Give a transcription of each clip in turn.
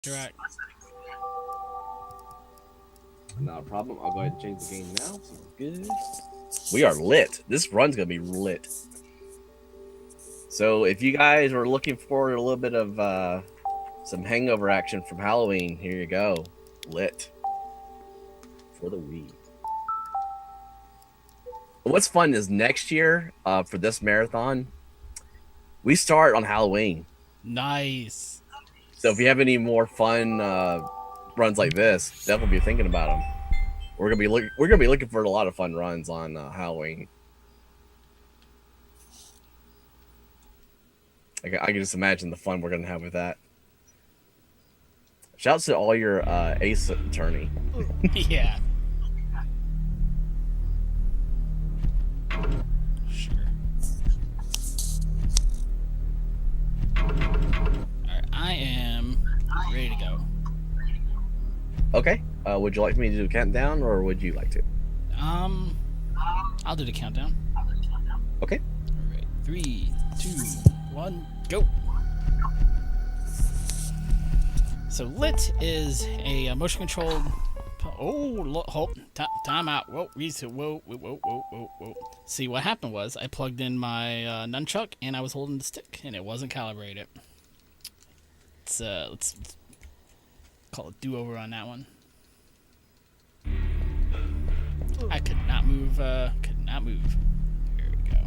Correct. Not a problem. I'll go ahead and change the game now. So we're good. We are lit. This run's gonna be lit. So if you guys are looking for a little bit of some hangover action from Halloween, here you go. Lit for the Wii. What's fun is next year for this marathon, we start on Halloween. Nice. So if you have any more fun runs like this, definitely be thinking about them. We're gonna be looking for a lot of fun runs on Halloween. I can just imagine the fun we're gonna have with that. Shouts to all your ace attorney. Yeah. Sure. Alright, I am ready to go. Okay. Would you like me to do a countdown, or would you like to? I'll do the countdown. Okay. Alright, 3, 2, 1, go. So lit is a motion controlled. Oh, hold. Time out. Whoa, reset. Whoa. See, what happened was I plugged in my nunchuck and I was holding the stick and it wasn't calibrated. Let's call it do-over on that one. I could not move. Here we go.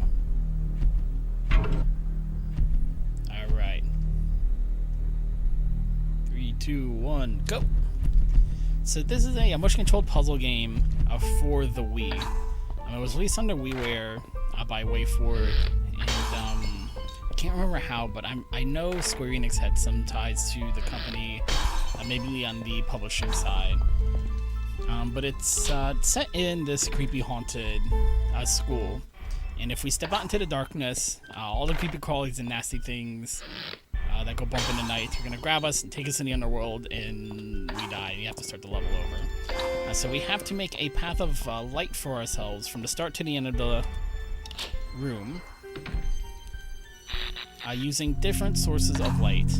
All right. 3, 2, 1, go. So this is a motion controlled puzzle game for the Wii. It was released under WiiWare by WayForward, and I can't remember how, but I know Square Enix had some ties to the company, maybe on the publishing side. But it's set in this creepy haunted school, and if we step out into the darkness, all the creepy crawlies and nasty things that go bump in the night are gonna grab us and take us in the underworld, and we die and you have to start the level over. So we have to make a path of light for ourselves from the start to the end of the room, using different sources of light.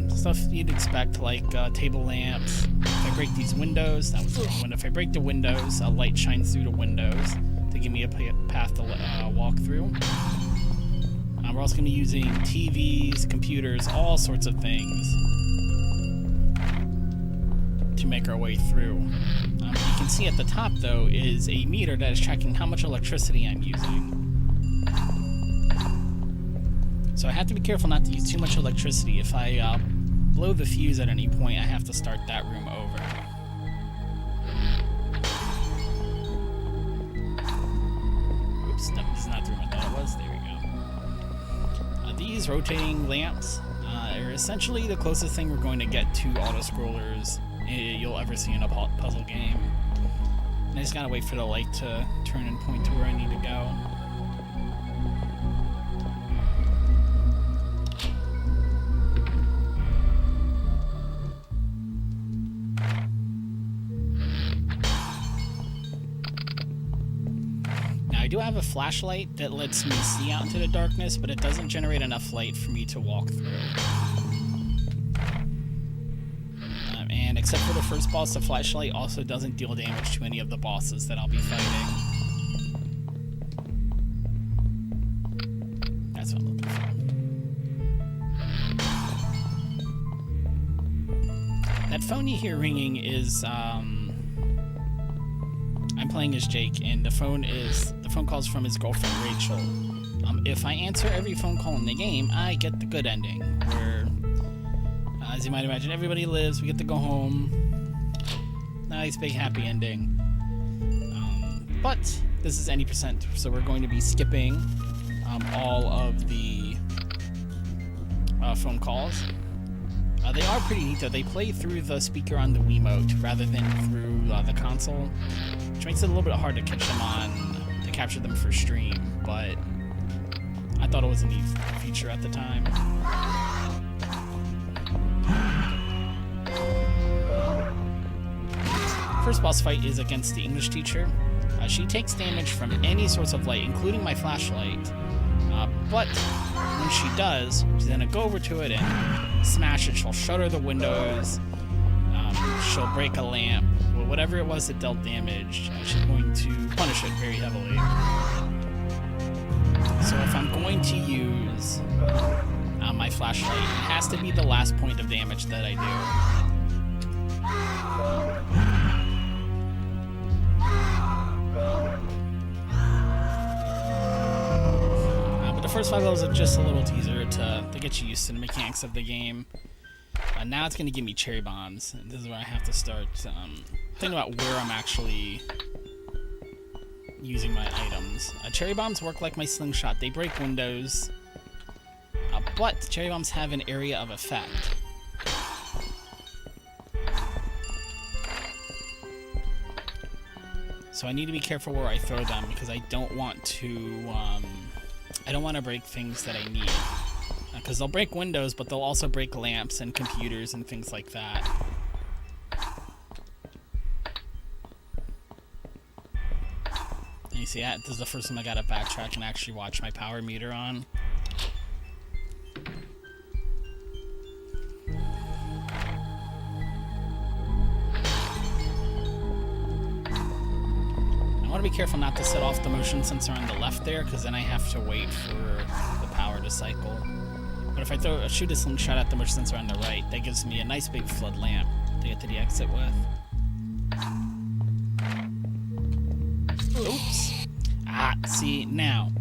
Stuff you'd expect, like table lamps. If I break these windows, that was the wrong one. If I break the windows, light shines through the windows to give me a path to walk through. We're also going to be using TVs, computers, all sorts of things to make our way through. You can see at the top, though, is a meter that is tracking how much electricity I'm using. So I have to be careful not to use too much electricity. If I blow the fuse at any point, I have to start that room over. Oops, no, this is not the room I thought it was. There we go. These rotating lamps are essentially the closest thing we're going to get to auto-scrollers you'll ever see in a puzzle game. And I just gotta wait for the light to turn and point to where I need to go. I do have a flashlight that lets me see out into the darkness, but it doesn't generate enough light for me to walk through. And except for the first boss, the flashlight also doesn't deal damage to any of the bosses that I'll be fighting. That's what I'm looking for. That phone you hear ringing is, I'm playing as Jake, and the phone calls from his girlfriend Rachel. If I answer every phone call in the game, I get the good ending, where, as you might imagine, everybody lives, we get to go home. Nice, big, happy ending. But this is any percent, so we're going to be skipping all of the phone calls. They are pretty neat, though. They play through the speaker on the Wiimote rather than through the console, which makes it a little bit hard to catch them to capture them for stream, but I thought it was a neat feature at the time. First boss fight is against the English teacher. She takes damage from any source of light, including my flashlight, but when she does, she's gonna go over to it and smash it. She'll shutter the windows, she'll break a lamp. Well, whatever it was that dealt damage, she's going to punish it very heavily. So if I'm going to use my flashlight, it has to be the last point of damage that I do. The first 5 levels are just a little teaser to get you used to the mechanics of the game. Now it's going to give me cherry bombs. This is where I have to start thinking about where I'm actually using my items. Cherry bombs work like my slingshot. They break windows, but cherry bombs have an area of effect. So I need to be careful where I throw them because I don't want to break things that I need. Because they'll break windows, but they'll also break lamps and computers and things like that. And you see that? This is the first time I gotta backtrack and actually watch my power meter on. I want to be careful not to set off the motion sensor on the left there, because then I have to wait for the power to cycle. But if I shoot a slingshot at the motion sensor on the right, that gives me a nice big flood lamp to get to the exit with. Oops. See, now.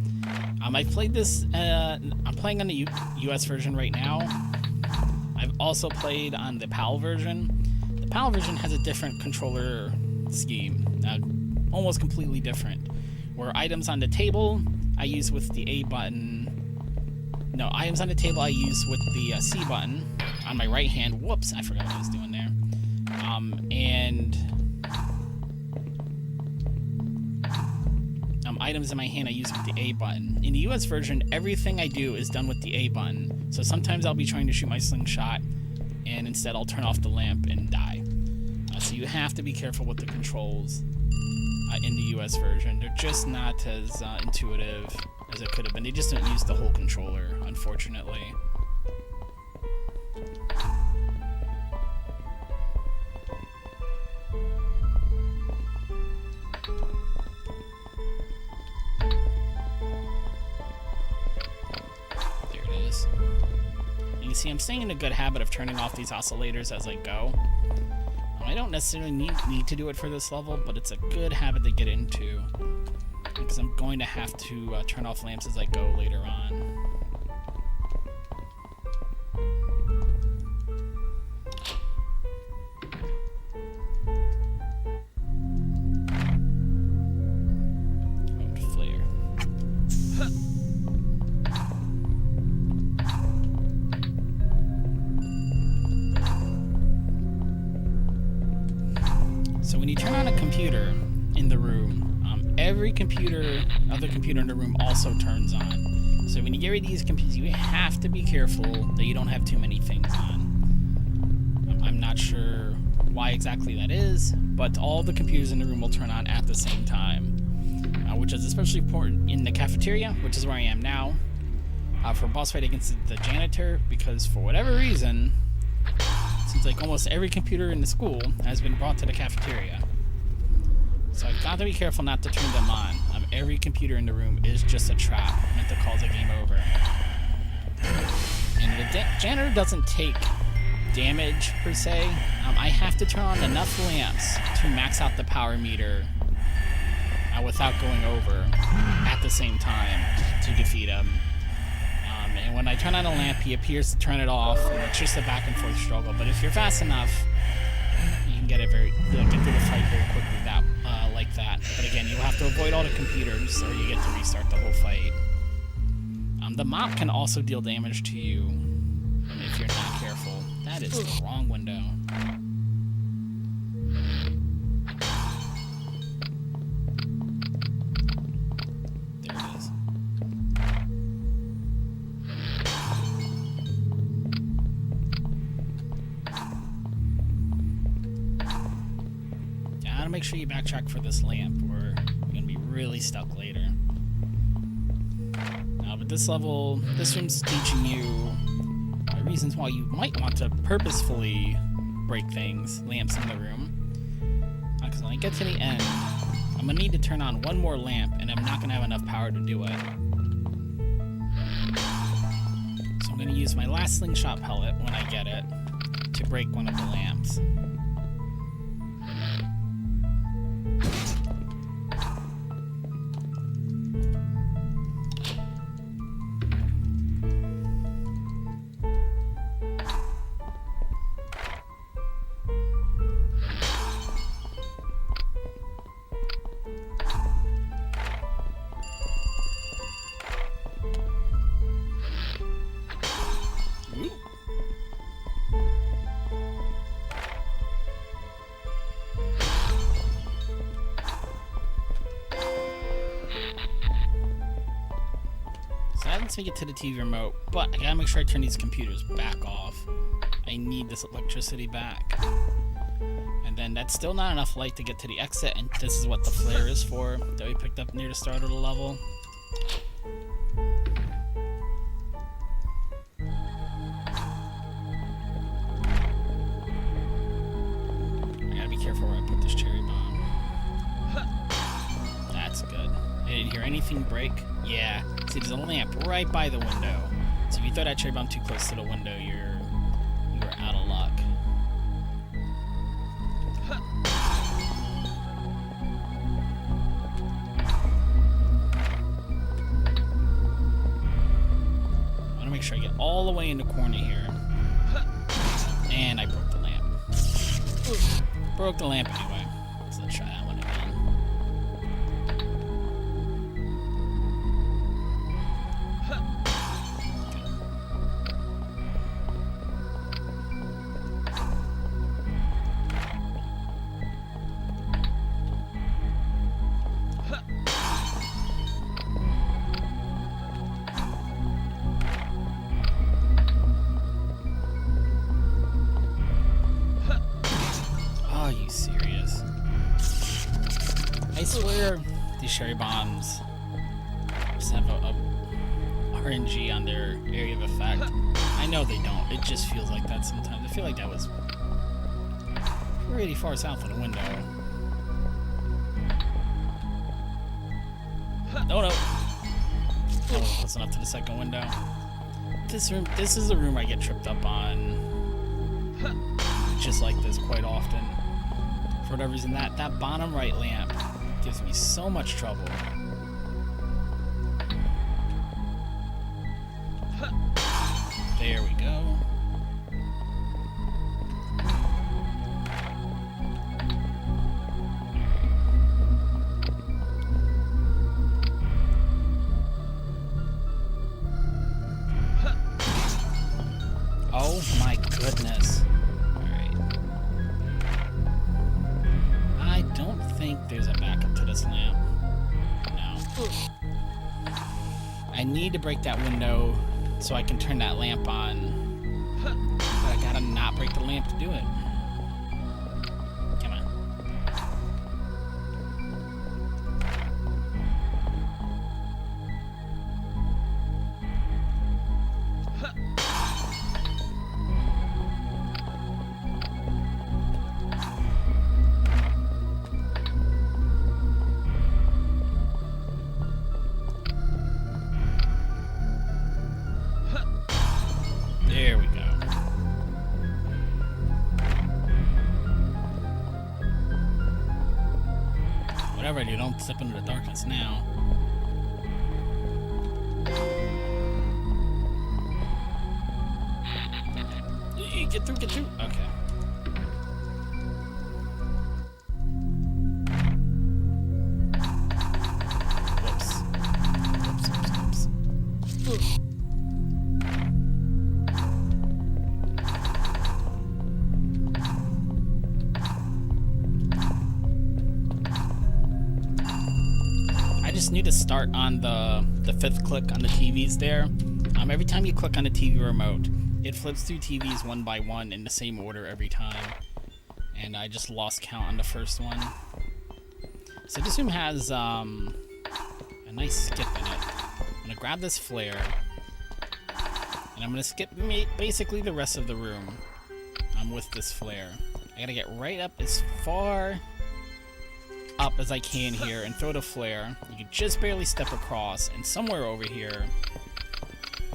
I've played this, I'm playing on the US version right now. I've also played on the PAL version. The PAL version has a different controller scheme, almost completely different. Where items on the table, I use with the A button. No, items on the table I use with the C button on my right hand. Whoops, I forgot what I was doing there. Items in my hand I use with the A button. In the US version, everything I do is done with the A button. So sometimes I'll be trying to shoot my slingshot, and instead I'll turn off the lamp and die. So you have to be careful with the controls in the US version. They're just not as intuitive as it could have been. They just don't use the whole controller, unfortunately. There it is. And you see, I'm staying in a good habit of turning off these oscillators as I go. I don't necessarily need to do it for this level, but it's a good habit to get into, because I'm going to have to turn off lamps as I go later on. Oh, flare. Huh. So when you turn on a computer in the room, every other computer in the room also turns on. So when you get rid of these computers, you have to be careful that you don't have too many things on. I'm not sure why exactly that is, but all the computers in the room will turn on at the same time, which is especially important in the cafeteria, which is where I am now, for a boss fight against the janitor, because for whatever reason, seems like almost every computer in the school has been brought to the cafeteria. So I've got to be careful not to turn them on. Every computer in the room is just a trap meant to cause a game over. And the janitor doesn't take damage, per se. I have to turn on enough lamps to max out the power meter without going over at the same time to defeat him. And when I turn on a lamp, he appears to turn it off, and it's just a back and forth struggle. But if you're fast enough, you can get through the fight very quickly like that. But again, you'll have to avoid all the computers, or you get to restart the whole fight. The mop can also deal damage to you if you're not careful. That is the wrong window. There it is. Gotta make sure you backtrack for this lamp, or you're gonna be really stuck later. But this room's teaching you reasons why you might want to purposefully break things, lamps in the room. Because when I get to the end, I'm gonna need to turn on one more lamp, and I'm not gonna have enough power to do it. So I'm gonna use my last slingshot pellet when I get it to break one of the lamps. So that lets me get to the TV remote, but I gotta make sure I turn these computers back off. I need this electricity back. And then that's still not enough light to get to the exit, and this is what the flare is for that we picked up near the start of the level. I gotta be careful where I put this cherry bomb. That's good. I didn't hear anything break. Yeah. See, there's a lamp right by the window. So if you throw that cherry bomb too close to the window, you're out of luck. I want to make sure I get all the way in the corner here. And I broke the lamp. Broke the lamp anyway. So let's try that one again. Are you serious? I swear these cherry bombs just have a RNG on their area of effect. I know they don't. It just feels like that sometimes. I feel like that was pretty far south of the window. No, no. That wasn't close enough to the second window. This is a room I get tripped up on just like this quite often. For whatever reason, that bottom right lamp gives me so much trouble. There we go. Oh my goodness. Alright. I don't think there's a backup to this lamp. No. I need to break that window so I can turn that lamp on. But I gotta not break the lamp to do it. Come on. There we go. Whatever I do, don't step into the darkness now. Get through, get through. Okay. Whoops. Whoops, whoops, whoops. I just need to start on the fifth click on the TVs there. Every time you click on the TV remote, it flips through TVs one by one in the same order every time. And I just lost count on the first one. So this room has a nice skip in it. I'm gonna grab this flare, and I'm gonna skip basically the rest of the room. with this flare. I gotta get right up as far up as I can here and throw the flare. You can just barely step across, and somewhere over here,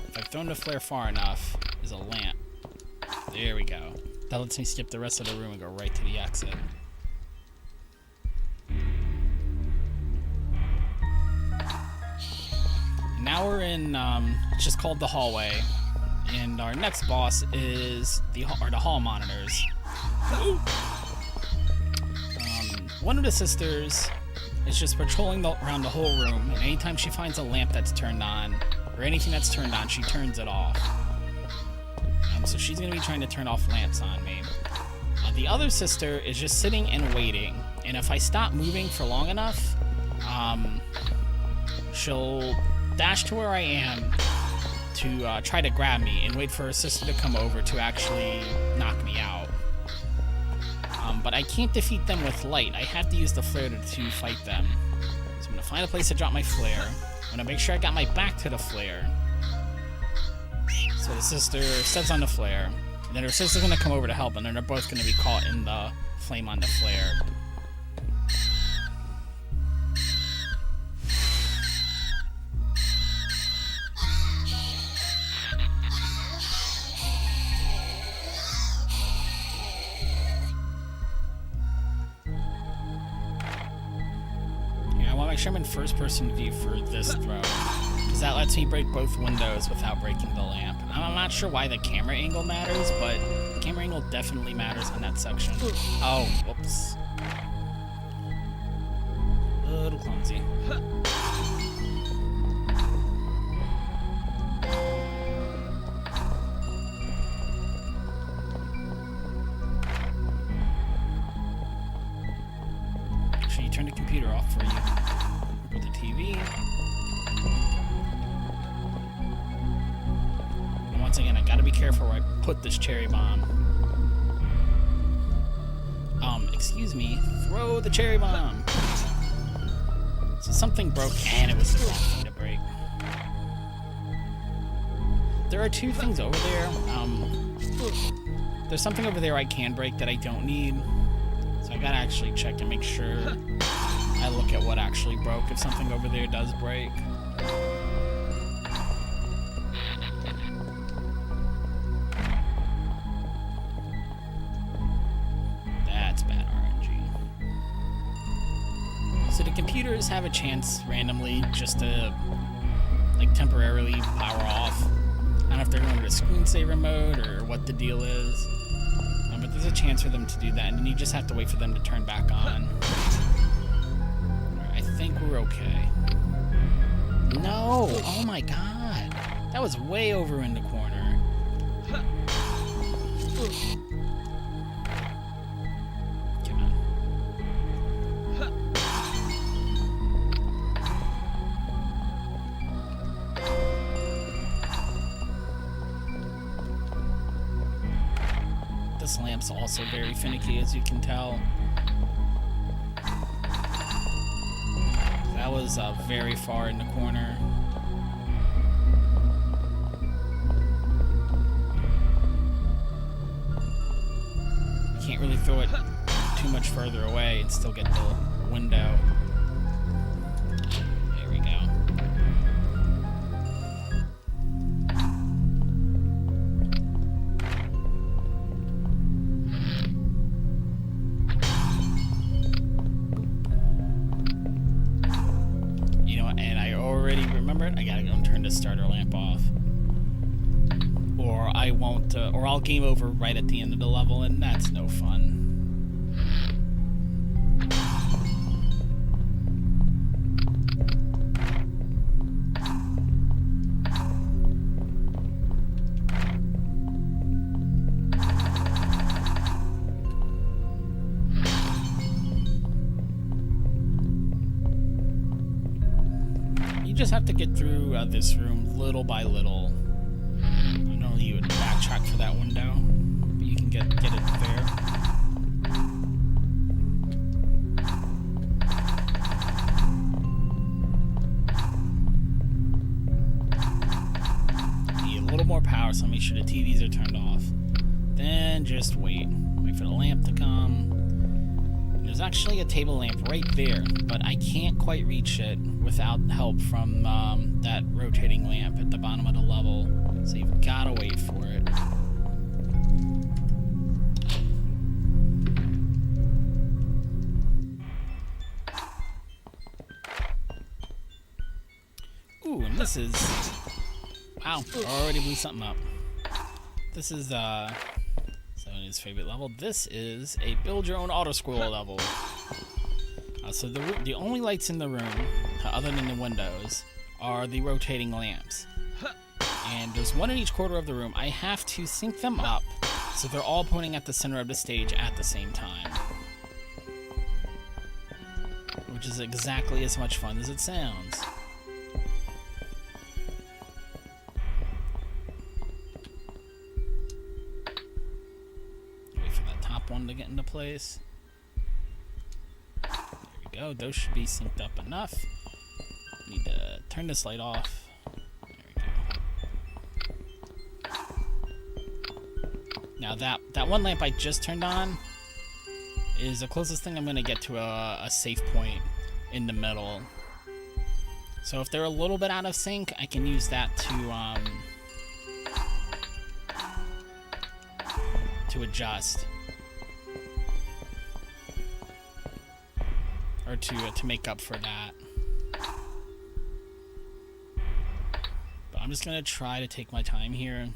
if I've thrown the flare far enough, is a lamp. There we go. That lets me skip the rest of the room and go right to the exit. Now we're in, it's just called the hallway, and our next boss is the hall monitors. One of the sisters is just patrolling around the whole room, and anytime she finds a lamp that's turned on, or anything that's turned on, she turns it off. So she's going to be trying to turn off lamps on me. The other sister is just sitting and waiting, and if I stop moving for long enough, she'll dash to where I am to try to grab me and wait for her sister to come over to actually knock me out. But I can't defeat them with light. I have to use the flare to fight them. So I'm going to find a place to drop my flare. I'm going to make sure I got my back to the flare. So the sister steps on the flare, and then her sister's going to come over to help, and then they're both going to be caught in the flame on the flare. Make sure I'm in first person view for this throw, because that lets me break both windows without breaking the lamp. I'm not sure why the camera angle matters, but the camera angle definitely matters in that section. Oh, whoops. A little clumsy. Should you turn the computer off for you? With the TV. And once again, I gotta be careful where I put this cherry bomb. Excuse me, throw the cherry bomb. So something broke, and it was the wrong thing to break. There are two things over there. There's something over there I can break that I don't need. So I gotta actually check and make sure I look at what actually broke if something over there does break. That's bad RNG. So the computers have a chance randomly just to, like, temporarily power off. I don't know if they're going to screensaver mode or what the deal is. But there's a chance for them to do that, and then you just have to wait for them to turn back on. I think we're okay. No! Oh my god! That was way over in the corner. Come on. This lamp's also very finicky, as you can tell. That was very far in the corner. You can't really throw it too much further away and still get the window. There we go. I gotta go and turn the starter lamp off, or I won't, or I'll game over right at the end of the level, and that's no fun. Just have to get through this room little by little. I know you would backtrack for that window, but you can get it there. Need a little more power, so make sure the TVs are turned off. Then then just wait. Wait for the lamp to come. There's actually a table lamp right there, but I can't quite reach it without help from that rotating lamp at the bottom of the level. So you've got to wait for it. Ooh, and this is... Wow, already blew something up. This is, Sonny's favorite level. This is a build-your-own auto-scroll level. So the only lights in the room, other than the windows, are the rotating lamps. And there's one in each corner of the room. I have to sync them up so they're all pointing at the center of the stage at the same time. Which is exactly as much fun as it sounds. Wait for that top one to get into place. There we go. Those should be synced up enough. Need to turn this light off. Now that one lamp I just turned on is the closest thing I'm going to get to a safe point in the middle. So if they're a little bit out of sync, I can use that to adjust. Or to make up for that. But I'm just going to try to take my time here.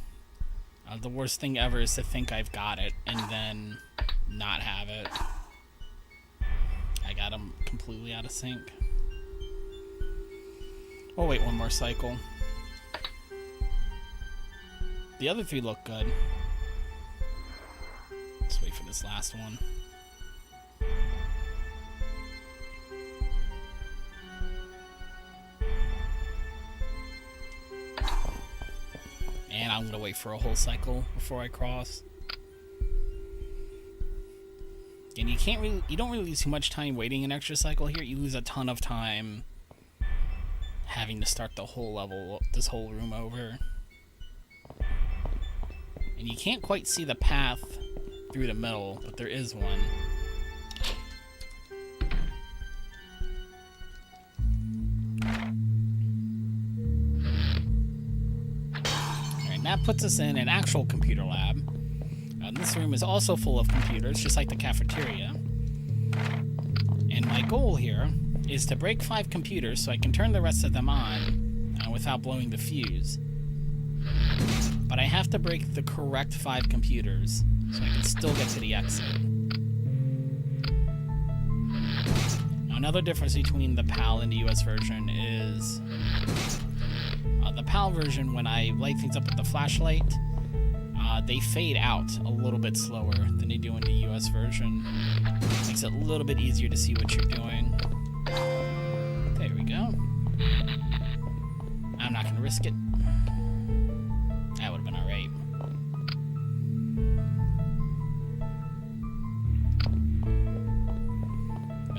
The worst thing ever is to think I've got it and then not have it. I got them completely out of sync. We'll wait one more cycle. The other three look good. Let's wait for this last one. And I'm gonna wait for a whole cycle before I cross. And you don't really lose too much time waiting an extra cycle here. You lose a ton of time having to start the whole level, this whole room over. And you can't quite see the path through the middle, but there is one. That puts us in an actual computer lab. This room is also full of computers, just like the cafeteria. And my goal here is to break 5 computers so I can turn the rest of them on without blowing the fuse. But I have to break the correct 5 computers so I can still get to the exit. Now, another difference between the PAL and the US version is... the PAL version, when I light things up with the flashlight, they fade out a little bit slower than they do in the US version. Makes it a little bit easier to see what you're doing. There we go. I'm not going to risk it. That would have been alright.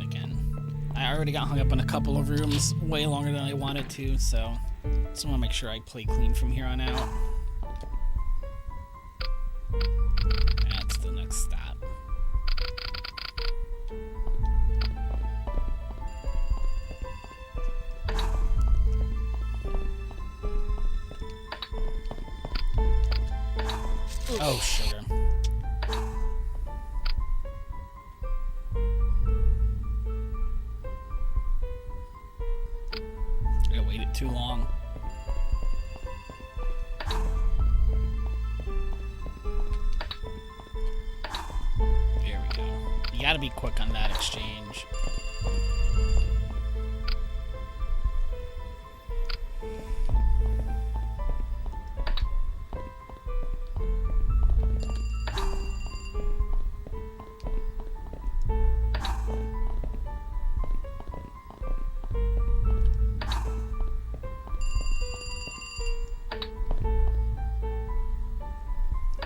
Again, I already got hung up in a couple of rooms way longer than I wanted to, so... Just want to make sure I play clean from here on out. That's the next stop. Oh, sugar. I waited too long. Gotta be quick on that exchange.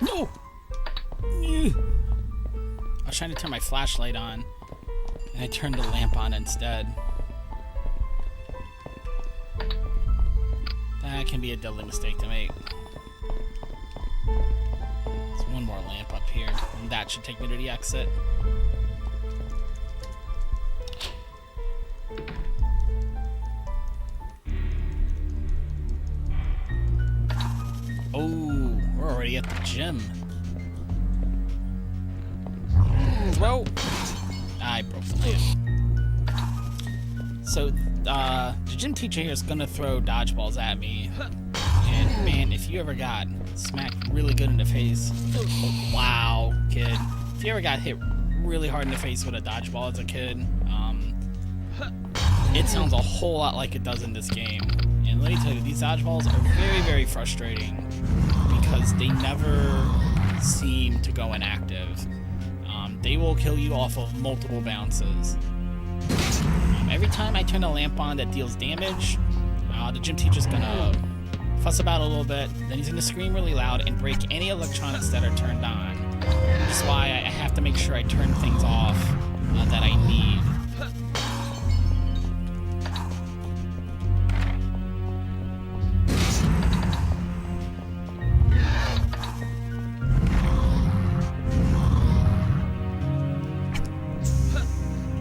No! I was trying to turn my flashlight on, and I turned the lamp on instead. That can be a deadly mistake to make. There's one more lamp up here, and that should take me to the exit. Oh, we're already at the gym. Throw! I broke the lamp. So, the gym teacher here is gonna throw dodgeballs at me. And man, if you ever got smacked really good in the face, wow, kid. If you ever got hit really hard in the face with a dodgeball as a kid, it sounds a whole lot like it does in this game. And let me tell you, these dodgeballs are very, very frustrating because they never seem to go inactive. They will kill you off of multiple bounces. Every time I turn a lamp on that deals damage, the gym teacher's gonna fuss about a little bit, then he's gonna scream really loud and break any electronics that are turned on. That's why I have to make sure I turn things off that I need.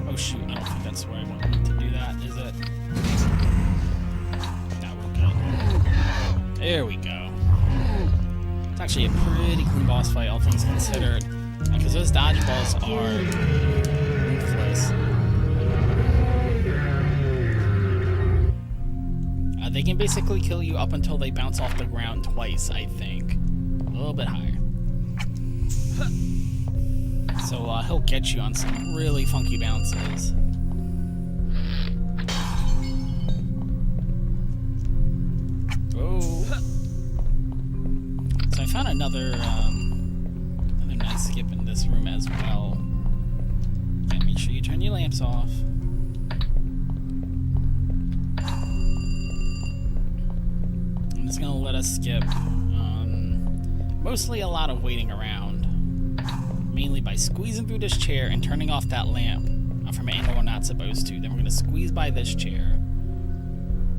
Oh shoot, I don't think that's where I want to do that, is it? No, we're good. There we go. It's actually a pretty clean boss fight, all things considered. Because those dodgeballs are ruthless. They can basically kill you up until they bounce off the ground twice, I think. A little bit higher. So he'll get you on some really funky bounces. Oh. So I found another nice skip in this room as well. Yeah, make sure you turn your lamps off. I'm just gonna let us skip. Mostly a lot of waiting around. Mainly by squeezing through this chair and turning off that lamp from an angle we're not supposed to. Then we're gonna squeeze by this chair.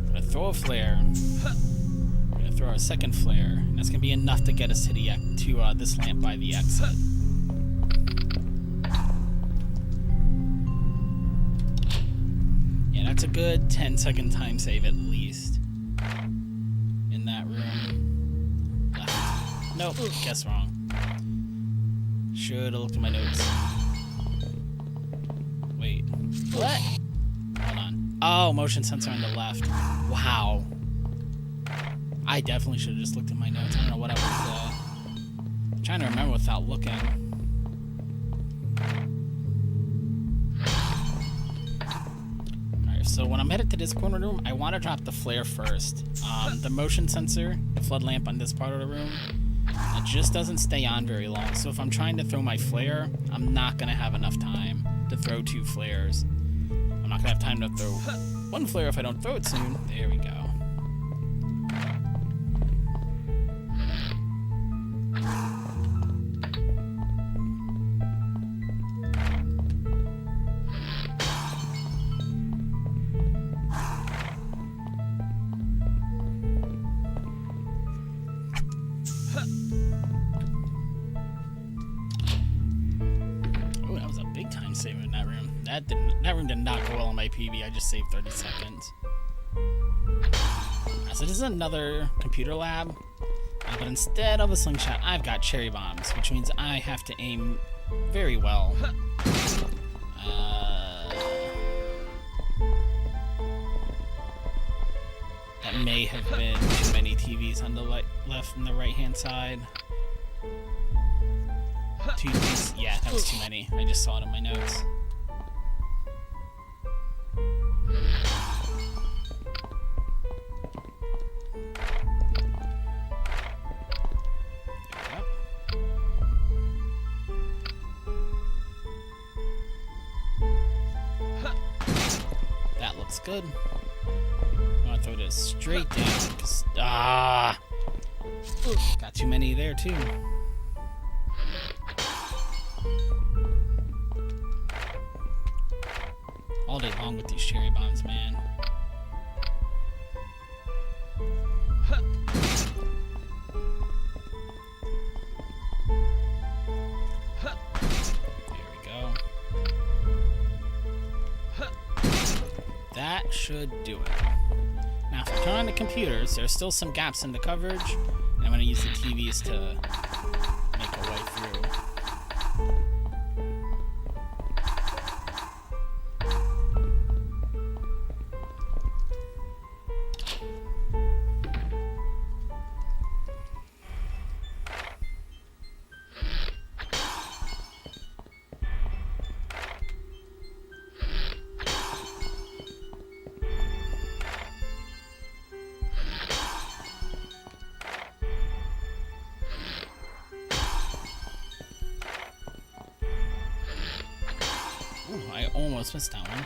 We're gonna throw a flare. We're gonna throw our second flare, and that's gonna be enough to get us to the this lamp by the exit. Yeah, that's a good 10-second time save at least. In that room. Nope, guess wrong. Should've looked at my notes. Wait, what? Hold on. Oh, motion sensor on the left. Wow. I definitely should have just looked at my notes. I don't know what I was trying to remember without looking. Alright, so when I'm headed to this corner room, I want to drop the flare first. The motion sensor, the flood lamp on this part of the room, it just doesn't stay on very long. So if I'm trying to throw my flare, I'm not going to have enough time to throw 2 flares. I'm not going to have time to throw 1 flare if I don't throw it soon. There we go. Saving in that room. That room did not go well on my PB. I just saved 30 seconds. So this is another computer lab, but instead of a slingshot, I've got cherry bombs, which means I have to aim very well. That may have been too many TVs on the left and the right-hand side. 2 TVs. Yeah, that was too many. I just saw it in my notes. That looks good. I'm gonna throw this straight down. Got too many there too. All day long with these cherry bombs, man. that should do it. Now, if I turn on the computers, there's still some gaps in the coverage, and I'm going to use the TVs to make a way through. Ooh, I almost missed that one.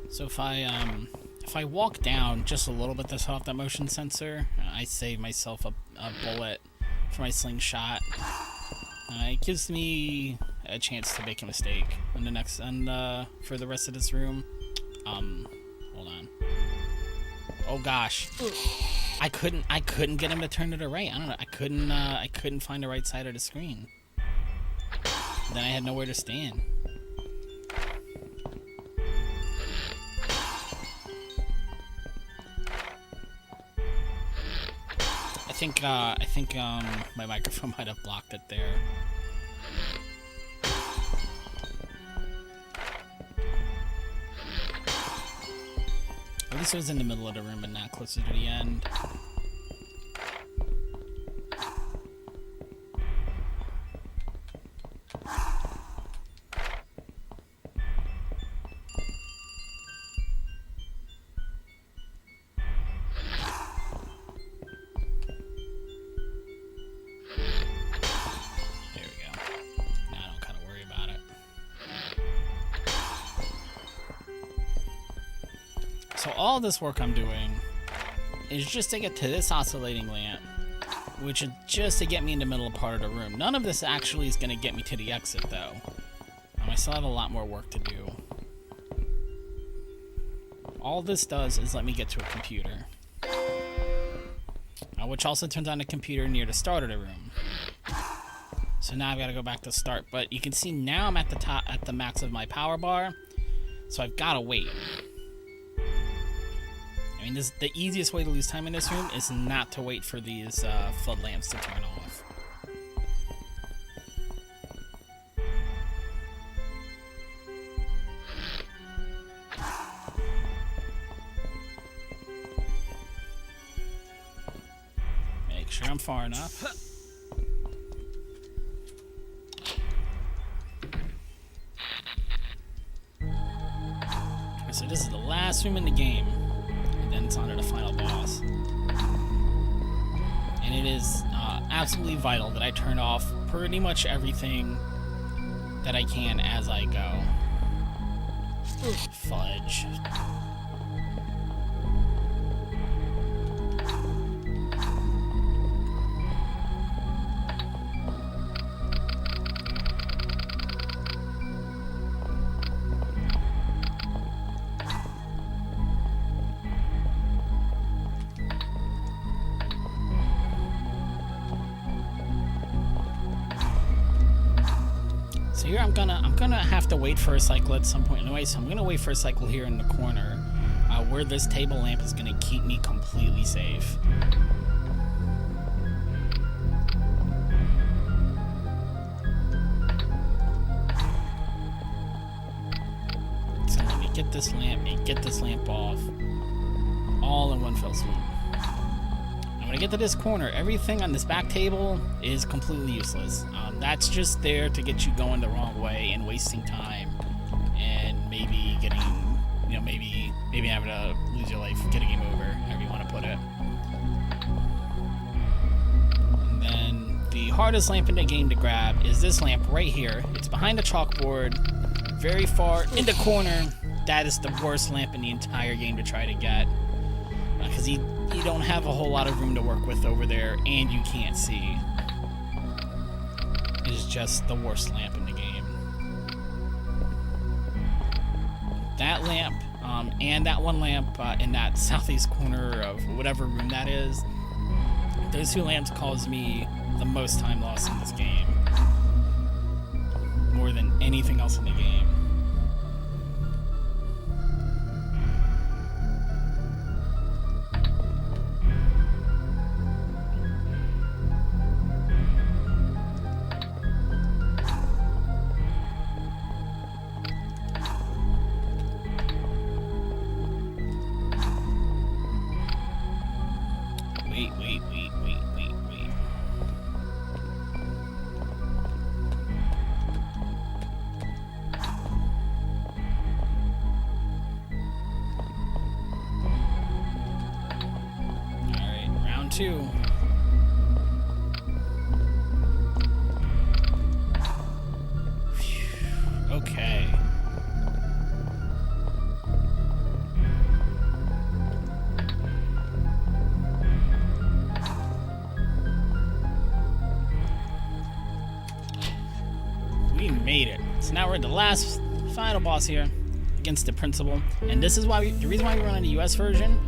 So if I walk down just a little bit to set off that motion sensor, I save myself a bullet for my slingshot. It gives me a chance to make a mistake in the next for the rest of this room. Hold on. Oh gosh. I couldn't get him to turn to the right. I don't know. I couldn't find the right side of the screen. Then I had nowhere to stand. I think my microphone might have blocked it there. At least it was in the middle of the room and not closer to the end. There we go. Now I don't kind of worry about it. So all this work I'm doing is just to get to this oscillating lamp, which is just to get me in the middle part of the room. None of this actually is going to get me to the exit, though. I still have a lot more work to do. All this does is let me get to a computer, which also turns on the computer near the start of the room. So now I've got to go back to start. But you can see now I'm at the top, at the max of my power bar, so I've got to wait. I mean, the easiest way to lose time in this room is not to wait for these flood lamps to turn off. Make sure I'm far enough. So this is the last room in the game. Then it's on to the final boss. And it is absolutely vital that I turn off pretty much everything that I can as I go. Fudge. So here I'm gonna have to wait for a cycle at some point anyway, so I'm gonna wait for a cycle here in the corner, where this table lamp is gonna keep me completely safe. So let me get this lamp and get this lamp off, all in one fell swoop. When I get to this corner, everything on this back table is completely useless. That's just there to get you going the wrong way and wasting time, and maybe getting, maybe having to lose your life, get a game over, however you want to put it. And then the hardest lamp in the game to grab is this lamp right here. It's behind the chalkboard, very far in the corner. That is the worst lamp in the entire game to try to get, because you don't have a whole lot of room to work with over there, and you can't see. It is just the worst lamp in the game. That lamp, and that one lamp in that southeast corner of whatever room that is Those two lamps cause me the most time lost in this game. More than anything else in the game. Wait. Alright, round 2. Okay. We made it. So now we're at the last, final boss here against the principal. And this is why the reason why we run on the US version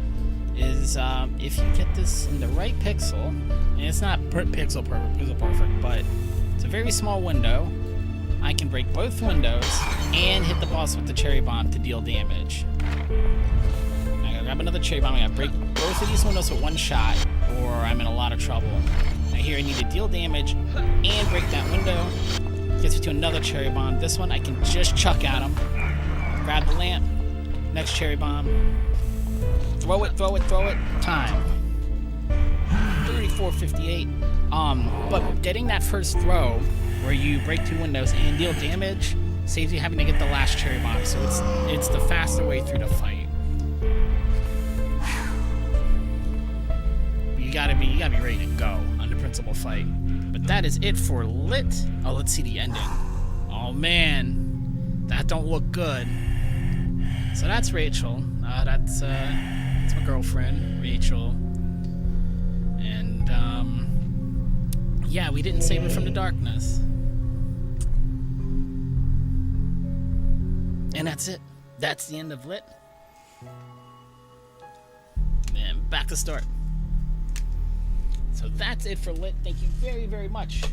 is if you get this in the right pixel, and it's not pixel perfect, but it's a very small window. I can break both windows and hit the boss with the cherry bomb to deal damage. I gotta grab another cherry bomb. I gotta break both of these windows with one shot, or I'm in a lot of trouble. Now here I need to deal damage and break that window. Gets me to another cherry bomb. This one I can just chuck at him. Grab the lamp. Next cherry bomb. Throw it. Time. 34:58. But getting that first throw where you break 2 windows and deal damage saves you having to get the last cherry bomb. So it's the faster way through the fight. You gotta be ready to go on the principal fight. But that is it for Lit. Oh, let's see the ending. Oh man, that don't look good. So that's Rachel. That's my girlfriend, Rachel. And yeah, we didn't save it from the darkness. And that's it. That's the end of Lit. And back to start. So that's it for Lit. Thank you very, very much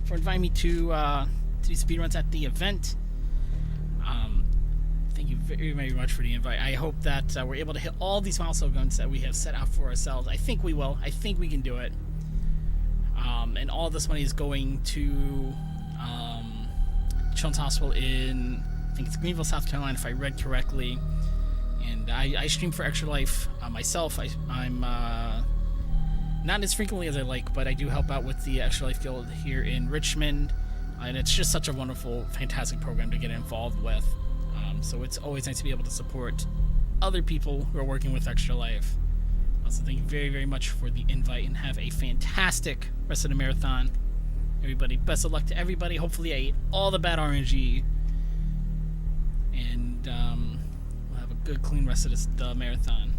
for inviting me to do speedruns at the event. Thank you very, very much for the invite. I hope that we're able to hit all these milestones that we have set out for ourselves. I think we will. I think we can do it. And all this money is going to Children's Hospital in, I think it's Greenville, South Carolina, if I read correctly. And I stream for Extra Life myself. I'm not as frequently as I like, but I do help out with the Extra Life Guild here in Richmond, and it's just such a wonderful, fantastic program to get involved with. So it's always nice to be able to support other people who are working with Extra Life. So thank you very, very much for the invite, and have a fantastic rest of the marathon. Everybody, best of luck to everybody. Hopefully I ate all the bad RNG, and we'll have a good, clean rest of the marathon.